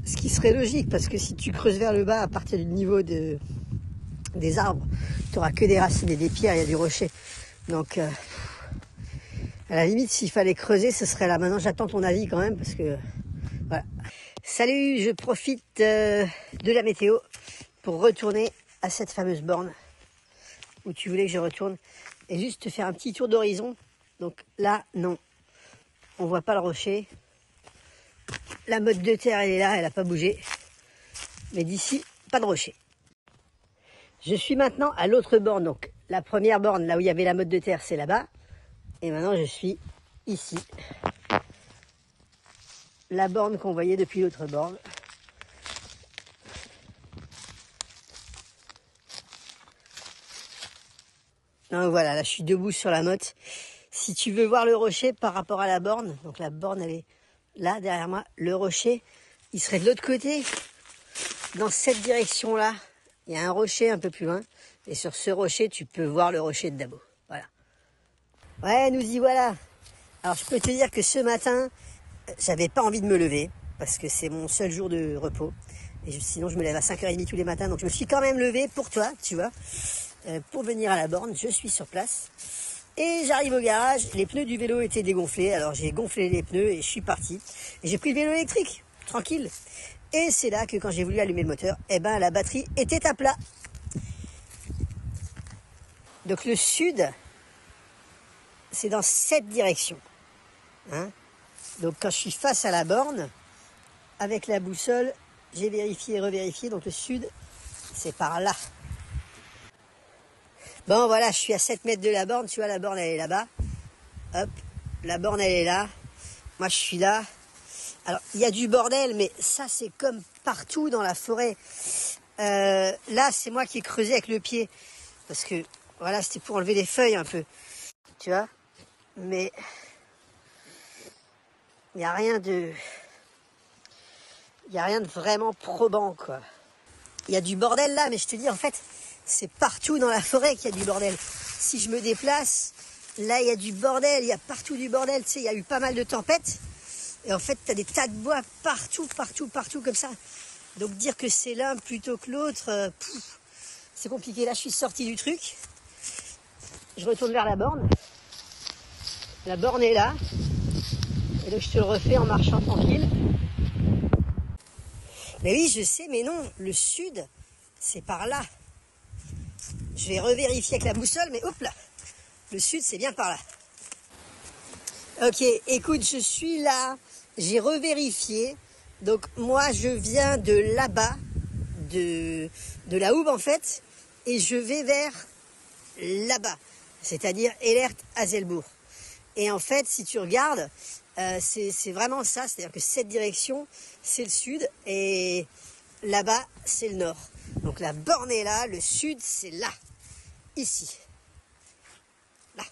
Ce qui serait logique, parce que si tu creuses vers le bas, à partir du niveau des arbres, tu n'auras que des racines et des pierres, il y a du rocher. Donc, à la limite, s'il fallait creuser, ce serait là. Maintenant, j'attends ton avis quand même, parce que, voilà. Salut, je profite de la météo pour retourner à cette fameuse borne où tu voulais que je retourne et juste te faire un petit tour d'horizon. Donc là, non, on voit pas le rocher. La motte de terre, elle est là, elle n'a pas bougé. Mais d'ici, pas de rocher. Je suis maintenant à l'autre borne. Donc la première borne, là où il y avait la motte de terre, c'est là-bas. Et maintenant, je suis ici. La borne qu'on voyait depuis l'autre borne. Donc voilà, là je suis debout sur la motte. Si tu veux voir le rocher par rapport à la borne, donc la borne elle est là derrière moi, le rocher, il serait de l'autre côté, dans cette direction-là. Il y a un rocher un peu plus loin, et sur ce rocher, tu peux voir le rocher de Dabo. Voilà. Ouais, nous y voilà. Alors je peux te dire que ce matin, j'avais pas envie de me lever, parce que c'est mon seul jour de repos. Et sinon je me lève à 5h30 tous les matins, donc je me suis quand même levé pour toi, tu vois. Pour venir à la borne, je suis sur place. Et j'arrive au garage, les pneus du vélo étaient dégonflés, alors j'ai gonflé les pneus et je suis parti. Et j'ai pris le vélo électrique, tranquille. Et c'est là que quand j'ai voulu allumer le moteur, eh ben la batterie était à plat. Donc le sud, c'est dans cette direction. Hein, donc quand je suis face à la borne, avec la boussole, j'ai vérifié et revérifié, donc le sud, c'est par là. Bon voilà, je suis à 7 mètres de la borne, tu vois la borne elle est là-bas. Hop, la borne elle est là. Moi je suis là. Alors il y a du bordel, mais ça c'est comme partout dans la forêt. Là c'est moi qui ai creusé avec le pied. Parce que voilà, c'était pour enlever les feuilles un peu. Tu vois. Mais il n'y a rien de... Il n'y a rien de vraiment probant quoi. Il y a du bordel là, mais je te dis en fait... C'est partout dans la forêt qu'il y a du bordel. Si je me déplace, là il y a du bordel, il y a partout du bordel. Tu sais, il y a eu pas mal de tempêtes. Et en fait, tu as des tas de bois partout comme ça. Donc dire que c'est l'un plutôt que l'autre, c'est compliqué. Là, je suis sorti du truc. Je retourne vers la borne. La borne est là. Et donc je te le refais en marchant tranquille. Mais oui, je sais, mais non, le sud, c'est par là. Je vais revérifier avec la boussole, mais hop là, le sud c'est bien par là. Ok, écoute, je suis là, j'ai revérifié. Donc moi je viens de là-bas, de la Hoube en fait, et je vais vers là-bas, c'est-à-dire Ellert-Hazelbourg. Et en fait, si tu regardes, c'est vraiment ça, c'est-à-dire que cette direction, c'est le sud, et là-bas, c'est le nord. Donc la borne est là, le sud, c'est là. Ici. Là.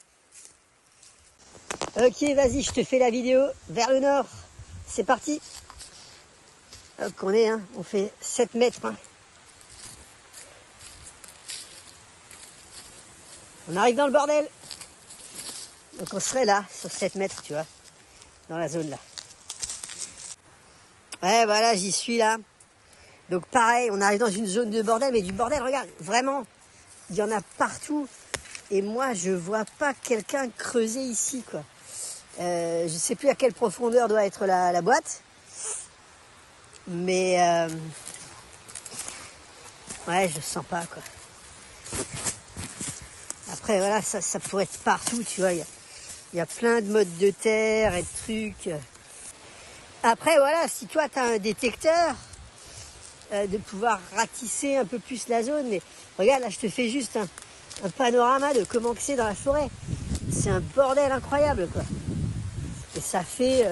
Ok, vas-y, je te fais la vidéo vers le nord. C'est parti. Hop, on est, hein, on fait 7 mètres. Hein. On arrive dans le bordel. Donc on serait là, sur 7 mètres, tu vois. Dans la zone là. Ouais, voilà, j'y suis là. Donc pareil, on arrive dans une zone de bordel, mais du bordel, regarde, vraiment, il y en a partout. Et moi, je vois pas quelqu'un creuser ici, quoi. Je sais plus à quelle profondeur doit être la boîte. Mais... ouais, je sens pas, quoi. Après, voilà, ça pourrait être partout, tu vois. Il y a plein de mottes de terre et de trucs. Après, voilà, si toi, tu as un détecteur, de pouvoir ratisser un peu plus la zone. Mais regarde, là, je te fais juste un panorama de comment c'est dans la forêt. C'est un bordel incroyable, quoi. Et ça fait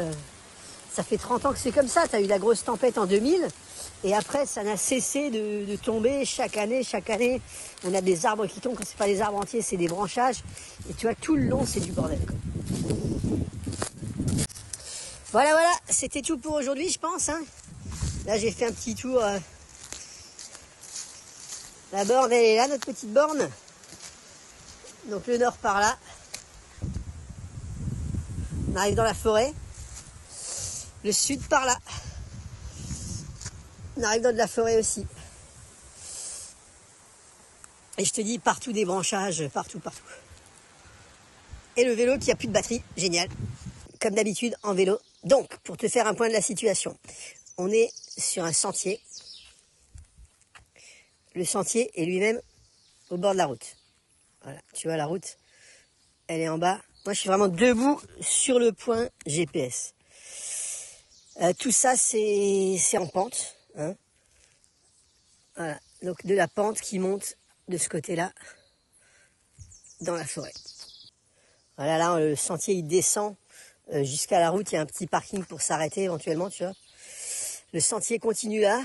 30 ans que c'est comme ça. Tu as eu la grosse tempête en 2000. Et après, ça n'a cessé de tomber chaque année. On a des arbres qui tombent. Quand c'est pas des arbres entiers, c'est des branchages. Et tu vois, tout le long, c'est du bordel, quoi. Voilà, c'était tout pour aujourd'hui, je pense. Hein. Là, j'ai fait un petit tour La borne, elle est là, notre petite borne. Donc le nord par là. On arrive dans la forêt. Le sud par là. On arrive dans de la forêt aussi. Et je te dis, partout des branchages, partout. Et le vélo qui a plus de batterie, génial. Comme d'habitude en vélo. Donc, pour te faire un point de la situation, on est sur un sentier. Le sentier est lui-même au bord de la route. Voilà, tu vois la route, elle est en bas. Moi, je suis vraiment debout sur le point GPS. Tout ça, c'est en pente. Hein. Voilà, donc de la pente qui monte de ce côté-là, dans la forêt. Voilà, là, le sentier, il descend jusqu'à la route. Il y a un petit parking pour s'arrêter éventuellement, tu vois. Le sentier continue là.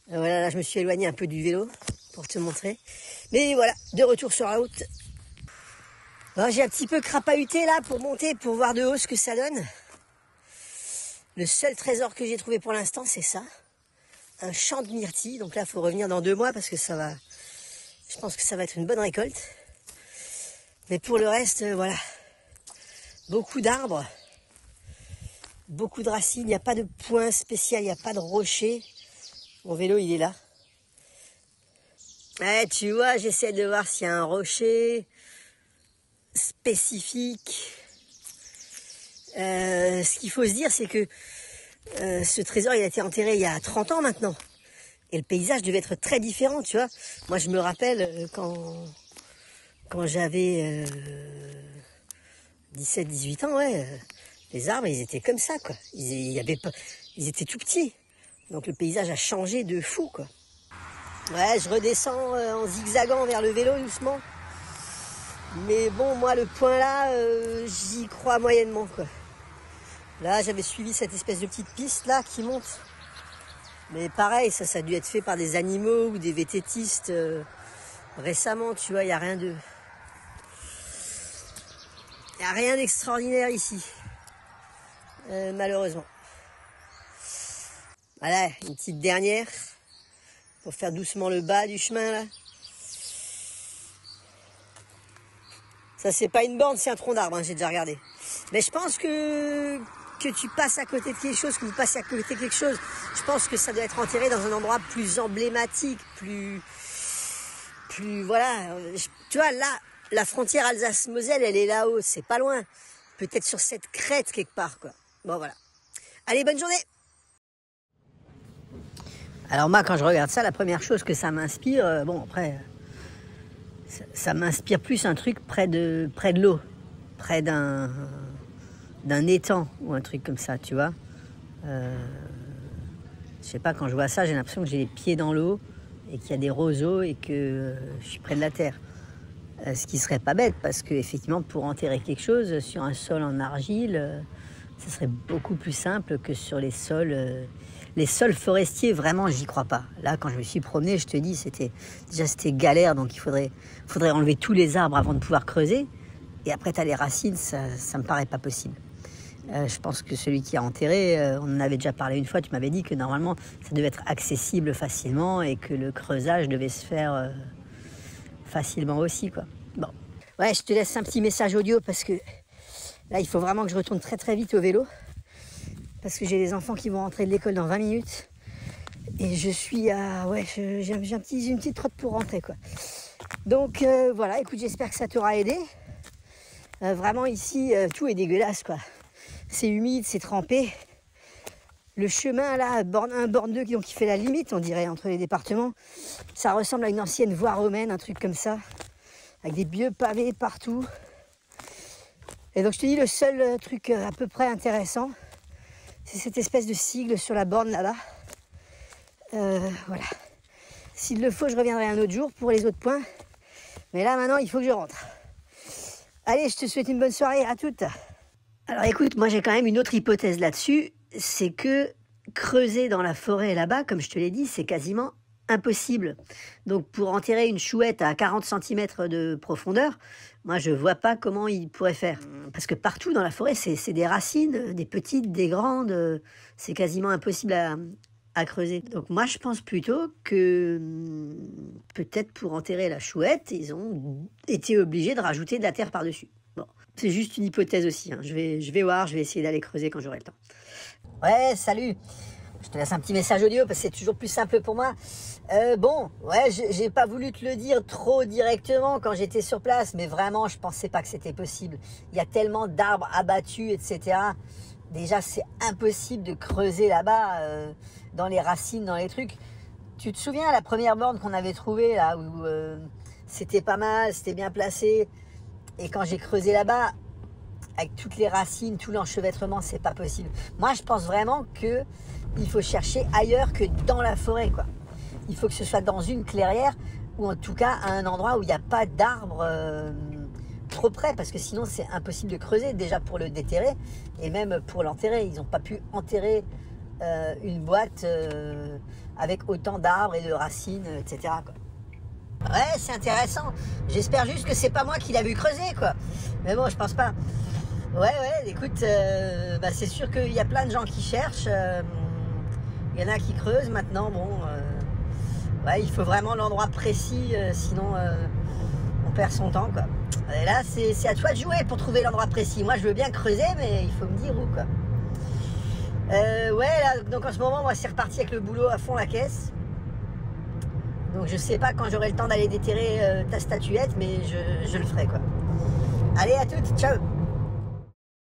Voilà, là, je me suis éloigné un peu du vélo pour te montrer. Mais voilà, de retour sur la route. Alors, j'ai un petit peu crapahuté là pour monter, pour voir de haut ce que ça donne. Le seul trésor que j'ai trouvé pour l'instant, c'est ça. Un champ de myrtilles. Donc là, il faut revenir dans 2 mois parce que ça va... Je pense que ça va être une bonne récolte. Mais pour le reste, voilà. Beaucoup d'arbres. Beaucoup de racines. Il n'y a pas de point spécial. Il n'y a pas de rocher. Mon vélo, il est là. Ouais, tu vois, j'essaie de voir s'il y a un rocher spécifique. Ce qu'il faut se dire, c'est que ce trésor, il a été enterré il y a 30 ans maintenant. Et le paysage devait être très différent, tu vois. Moi, je me rappelle quand j'avais 17-18 ans, ouais, les arbres, ils étaient comme ça, quoi. Ils étaient tout petits. Donc le paysage a changé de fou, quoi. Ouais, je redescends en zigzagant vers le vélo doucement. Mais bon, moi, le point là, j'y crois moyennement, quoi. Là, j'avais suivi cette espèce de petite piste là qui monte. Mais pareil, ça a dû être fait par des animaux ou des vététistes récemment, tu vois, il n'y a rien de... Il n'y a rien d'extraordinaire ici, malheureusement. Voilà, une petite dernière pour faire doucement le bas du chemin là. Ça, c'est pas une borne, c'est un tronc d'arbre, hein, j'ai déjà regardé. Mais je pense que tu passes à côté de quelque chose, que vous passez à côté de quelque chose. Je pense que ça doit être enterré dans un endroit plus emblématique, plus voilà. Tu vois, là, la frontière Alsace-Moselle, elle est là-haut, c'est pas loin. Peut-être sur cette crête quelque part, quoi. Bon, voilà. Allez, bonne journée. Alors moi, quand je regarde ça, la première chose que ça m'inspire, bon, après, ça m'inspire plus un truc près de l'eau, près d'un étang ou un truc comme ça, tu vois. Je sais pas, quand je vois ça, j'ai l'impression que j'ai les pieds dans l'eau et qu'il y a des roseaux et que je suis près de la terre. Ce qui serait pas bête, parce qu'effectivement, pour enterrer quelque chose sur un sol en argile, ça serait beaucoup plus simple que sur les sols forestiers. Vraiment, j'y crois pas. Là, quand je me suis promené, je te dis, c'était galère, donc il faudrait enlever tous les arbres avant de pouvoir creuser. Et après, tu as les racines, ça me paraît pas possible. Je pense que celui qui a enterré, on en avait déjà parlé une fois, tu m'avais dit que normalement, ça devait être accessible facilement et que le creusage devait se faire facilement aussi, quoi. Bon. Ouais, je te laisse un petit message audio parce que là, il faut vraiment que je retourne très très vite au vélo. Parce que j'ai des enfants qui vont rentrer de l'école dans 20 minutes. Et je suis à... Ouais, j'ai une petite trotte pour rentrer, quoi. Donc, voilà, écoute, j'espère que ça t'aura aidé. Vraiment, ici, tout est dégueulasse, quoi. C'est humide, c'est trempé. Le chemin, là, borne 1, borne 2, donc qui fait la limite, on dirait, entre les départements. Ça ressemble à une ancienne voie romaine, un truc comme ça. Avec des vieux pavés partout. Et donc, je te dis, le seul truc à peu près intéressant, c'est cette espèce de sigle sur la borne là-bas. Voilà. S'il le faut, je reviendrai un autre jour pour les autres points. Mais là, maintenant, il faut que je rentre. Allez, je te souhaite une bonne soirée. À toutes. Alors écoute, moi j'ai quand même une autre hypothèse là-dessus. C'est que creuser dans la forêt là-bas, comme je te l'ai dit, c'est quasiment impossible. Donc pour enterrer une chouette à 40 cm de profondeur, moi je vois pas comment il pourrait faire. Parce que partout dans la forêt, c'est des racines, des petites, des grandes. C'est quasiment impossible à creuser. Donc moi je pense plutôt que peut-être pour enterrer la chouette, ils ont été obligés de rajouter de la terre par-dessus. Bon, c'est juste une hypothèse aussi, hein. Je vais voir, je vais essayer d'aller creuser quand j'aurai le temps. Ouais, salut. Je te laisse un petit message audio parce que c'est toujours plus simple pour moi. Bon, ouais, j'ai pas voulu te le dire trop directement quand j'étais sur place, mais vraiment, je pensais pas que c'était possible. Il y a tellement d'arbres abattus, etc. Déjà, c'est impossible de creuser là-bas, dans les racines, dans les trucs. Tu te souviens la première borne qu'on avait trouvée là où c'était pas mal, c'était bien placé. Et quand j'ai creusé là-bas, avec toutes les racines, tout l'enchevêtrement, c'est pas possible. Moi, je pense vraiment que il faut chercher ailleurs que dans la forêt, quoi. Il faut que ce soit dans une clairière ou en tout cas à un endroit où il n'y a pas d'arbres trop près, parce que sinon c'est impossible de creuser déjà pour le déterrer et même pour l'enterrer. Ils n'ont pas pu enterrer une boîte avec autant d'arbres et de racines, etc., quoi. Ouais, c'est intéressant. J'espère juste que c'est pas moi qui l'ai vu creuser, quoi. Mais bon, je pense pas. Ouais, écoute, c'est sûr qu'il y a plein de gens qui cherchent. Il y en a qui creusent maintenant. Bon, ouais, il faut vraiment l'endroit précis, sinon on perd son temps, quoi. Et là, c'est à toi de jouer pour trouver l'endroit précis. Moi, je veux bien creuser, mais il faut me dire où, quoi. Ouais, là, donc en ce moment, moi, c'est reparti avec le boulot à fond la caisse. Donc je sais pas quand j'aurai le temps d'aller déterrer ta statuette, mais je le ferai, quoi. Allez, à toutes, ciao.